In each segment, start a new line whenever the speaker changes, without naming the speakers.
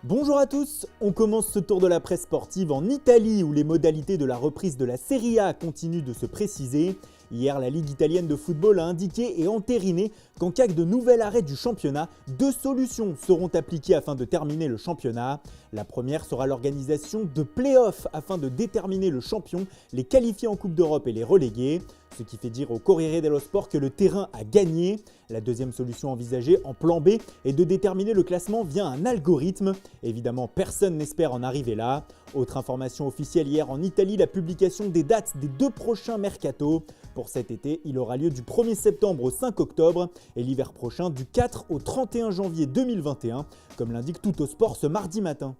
Bonjour à tous, on commence ce tour de la presse sportive en Italie où les modalités de la reprise de la Serie A continuent de se préciser. Hier, la Ligue italienne de football a indiqué et entériné qu'en cas de nouvel arrêt du championnat, deux solutions seront appliquées afin de terminer le championnat. La première sera l'organisation de play-offs afin de déterminer le champion, les qualifiés en Coupe d'Europe et les relégués. Ce qui fait dire au Corriere dello Sport que le terrain a gagné. La deuxième solution envisagée en plan B est de déterminer le classement via un algorithme. Évidemment, personne n'espère en arriver là. Autre information officielle hier en Italie, la publication des dates des deux prochains mercato. Pour cet été, il aura lieu du 1er septembre au 5 octobre et l'hiver prochain du 4 au 31 janvier 2021, comme l'indique Tuttosport ce mardi matin.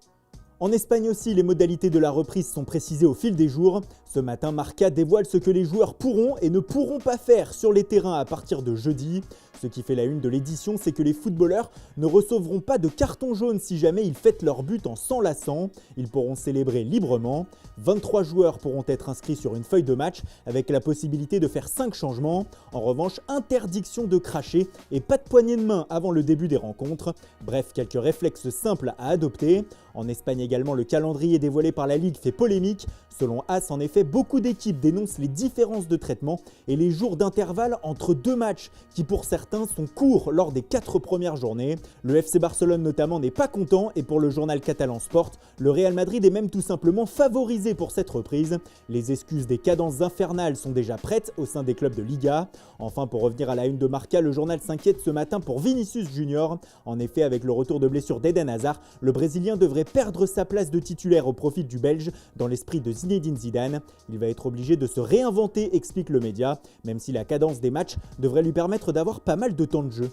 En Espagne aussi, les modalités de la reprise sont précisées au fil des jours. Ce matin, Marca dévoile ce que les joueurs pourront et ne pourront pas faire sur les terrains à partir de jeudi. Ce qui fait la une de l'édition, c'est que les footballeurs ne recevront pas de carton jaune si jamais ils fêtent leur but en s'enlaçant. Ils pourront célébrer librement. 23 joueurs pourront être inscrits sur une feuille de match avec la possibilité de faire 5 changements. En revanche, interdiction de cracher et pas de poignée de main avant le début des rencontres. Bref, quelques réflexes simples à adopter. En Espagne également, le calendrier dévoilé par la Ligue fait polémique. Selon AS, en effet, beaucoup d'équipes dénoncent les différences de traitement et les jours d'intervalle entre deux matchs qui pour certains sont courts lors des 4 premières journées. Le FC Barcelone notamment n'est pas content et pour le journal catalan Sport, le Real Madrid est même tout simplement favorisé pour cette reprise. Les excuses des cadences infernales sont déjà prêtes au sein des clubs de Liga. Enfin, pour revenir à la une de Marca, le journal s'inquiète ce matin pour Vinicius Junior. En effet, avec le retour de blessure d'Eden Hazard, le Brésilien devrait perdre sa place de titulaire au profit du Belge dans l'esprit de Zinedine Zidane. Il va être obligé de se réinventer, explique le média, même si la cadence des matchs devrait lui permettre d'avoir pas mal de temps de jeu.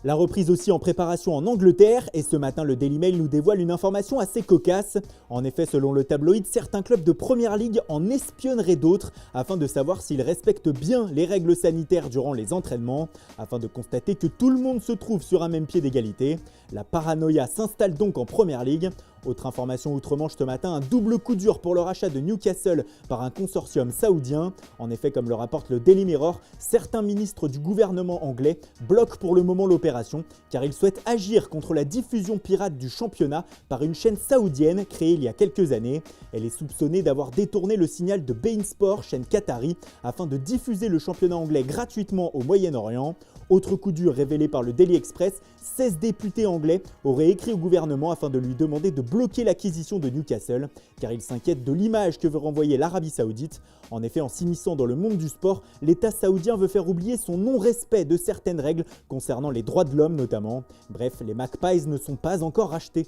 La reprise aussi en préparation en Angleterre et ce matin le Daily Mail nous dévoile une information assez cocasse. En effet, selon le tabloïd, certains clubs de Première Ligue en espionneraient d'autres afin de savoir s'ils respectent bien les règles sanitaires durant les entraînements, afin de constater que tout le monde se trouve sur un même pied d'égalité. La paranoïa s'installe donc en Première Ligue. Autre information outre-Manche ce matin, un double coup dur pour le rachat de Newcastle par un consortium saoudien. En effet, comme le rapporte le Daily Mirror, certains ministres du gouvernement anglais bloquent pour le moment l'opération car ils souhaitent agir contre la diffusion pirate du championnat par une chaîne saoudienne créée il y a quelques années. Elle est soupçonnée d'avoir détourné le signal de beIN Sport, chaîne qatari, afin de diffuser le championnat anglais gratuitement au Moyen-Orient. Autre coup dur révélé par le Daily Express, 16 députés anglais auraient écrit au gouvernement afin de lui demander de bloquer l'acquisition de Newcastle, car ils s'inquiètent de l'image que veut renvoyer l'Arabie Saoudite. En effet, en s'immisçant dans le monde du sport, l'État saoudien veut faire oublier son non-respect de certaines règles concernant les droits de l'homme notamment. Bref, les Magpies ne sont pas encore rachetés.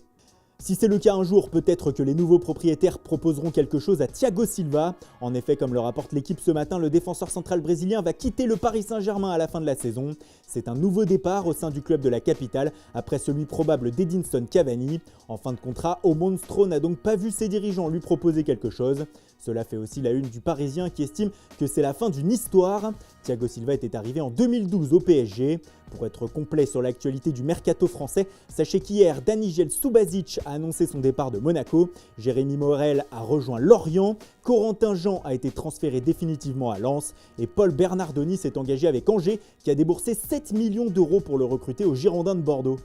Si c'est le cas un jour, peut-être que les nouveaux propriétaires proposeront quelque chose à Thiago Silva. En effet, comme le rapporte l'équipe ce matin, le défenseur central brésilien va quitter le Paris Saint-Germain à la fin de la saison. C'est un nouveau départ au sein du club de la capitale, après celui probable d'Edinson Cavani. En fin de contrat, O Monstro n'a donc pas vu ses dirigeants lui proposer quelque chose. Cela fait aussi la une du Parisien qui estime que c'est la fin d'une histoire. Thiago Silva était arrivé en 2012 au PSG. Pour être complet sur l'actualité du mercato français, sachez qu'hier, Danijel Subasic a annoncé son départ de Monaco, Jérémy Morel a rejoint Lorient, Corentin Jean a été transféré définitivement à Lens et Paul Bernardoni s'est engagé avec Angers qui a déboursé 7 millions d'euros pour le recruter aux Girondins de Bordeaux.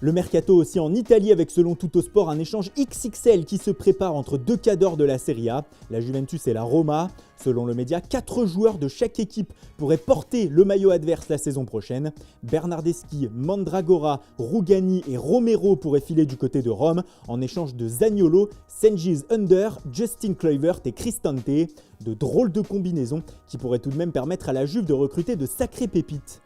Le mercato aussi en Italie avec selon Tuttosport un échange XXL qui se prépare entre deux cadors de la Serie A, la Juventus et la Roma. Selon le média, 4 joueurs de chaque équipe pourraient porter le maillot adverse la saison prochaine. Bernardeschi, Mandragora, Rugani et Romero pourraient filer du côté de Rome en échange de Zaniolo, Cengiz Under, Justin Kluivert et Cristante. De drôles de combinaisons qui pourraient tout de même permettre à la Juve de recruter de sacrées pépites.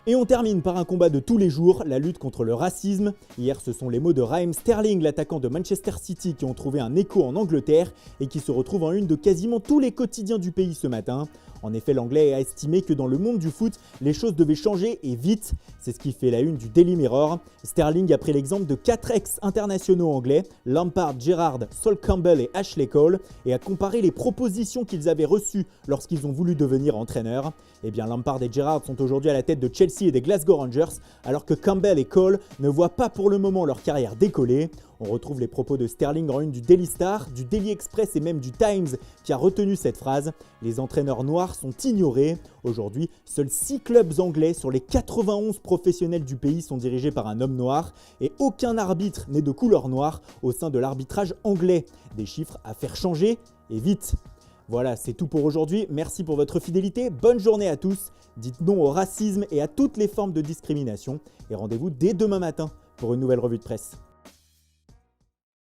Et on termine par un combat de tous les jours, la lutte contre le racisme. Hier, ce sont les mots de Raheem Sterling, l'attaquant de Manchester City, qui ont trouvé un écho en Angleterre et qui se retrouvent en une de quasiment tous les quotidiens du pays ce matin. En effet, l'anglais a estimé que dans le monde du foot, les choses devaient changer et vite. C'est ce qui fait la une du Daily Mirror. Sterling a pris l'exemple de 4 ex-internationaux anglais, Lampard, Gerrard, Sol Campbell et Ashley Cole, et a comparé les propositions qu'ils avaient reçues lorsqu'ils ont voulu devenir entraîneurs. Eh bien, Lampard et Gerrard sont aujourd'hui à la tête de Chelsea et des Glasgow Rangers, alors que Campbell et Cole ne voient pas pour le moment leur carrière décoller. On retrouve les propos de Sterling en une du Daily Star, du Daily Express et même du Times qui a retenu cette phrase. Les entraîneurs noirs sont ignorés. Aujourd'hui, seuls 6 clubs anglais sur les 91 professionnels du pays sont dirigés par un homme noir et aucun arbitre n'est de couleur noire au sein de l'arbitrage anglais. Des chiffres à faire changer et vite. Voilà, c'est tout pour aujourd'hui. Merci pour votre fidélité. Bonne journée à tous. Dites non au racisme et à toutes les formes de discrimination. Et rendez-vous dès demain matin pour une nouvelle revue de presse.